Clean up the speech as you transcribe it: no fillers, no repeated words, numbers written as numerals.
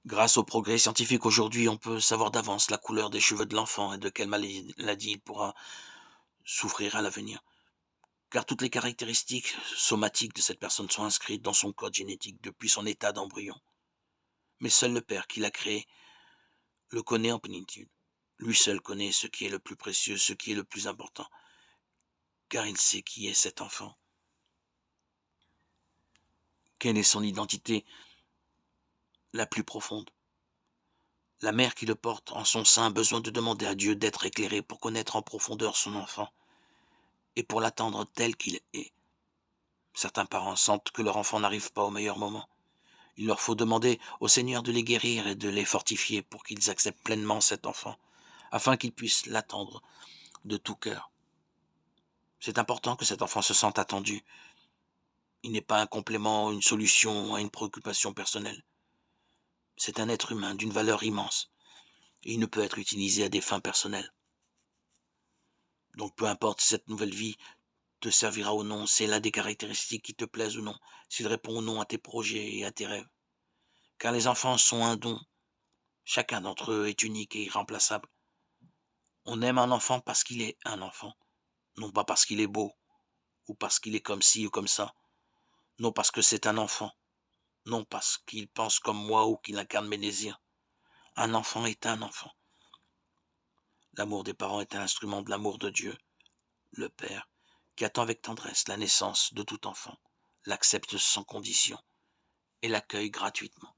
Grâce au progrès scientifique aujourd'hui, on peut savoir d'avance la couleur des cheveux de l'enfant et de quelle maladie il pourra souffrir à l'avenir. Car toutes les caractéristiques somatiques de cette personne sont inscrites dans son code génétique depuis son état d'embryon. Mais seul le Père qui l'a créé le connaît en plénitude. Lui seul connaît ce qui est le plus précieux, ce qui est le plus important, car il sait qui est cet enfant, quelle est son identité la plus profonde. La mère qui le porte en son sein a besoin de demander à Dieu d'être éclairée pour connaître en profondeur son enfant et pour l'attendre tel qu'il est. Certains parents sentent que leur enfant n'arrive pas au meilleur moment. Il leur faut demander au Seigneur de les guérir et de les fortifier pour qu'ils acceptent pleinement cet enfant, afin qu'ils puissent l'attendre de tout cœur. C'est important que cet enfant se sente attendu. Il n'est pas un complément, une solution à une préoccupation personnelle. C'est un être humain d'une valeur immense, et il ne peut être utilisé à des fins personnelles. Donc peu importe si cette nouvelle vie te servira ou non, si elle a des caractéristiques qui te plaisent ou non, s'il répond ou non à tes projets et à tes rêves. Car les enfants sont un don. Chacun d'entre eux est unique et irremplaçable. On aime un enfant parce qu'il est un enfant, non pas parce qu'il est beau, ou parce qu'il est comme ci ou comme ça, non parce que c'est un enfant, non parce qu'il pense comme moi ou qu'il incarne mes désirs. Un enfant est un enfant. L'amour des parents est un instrument de l'amour de Dieu, le Père, qui attend avec tendresse la naissance de tout enfant, l'accepte sans condition et l'accueille gratuitement.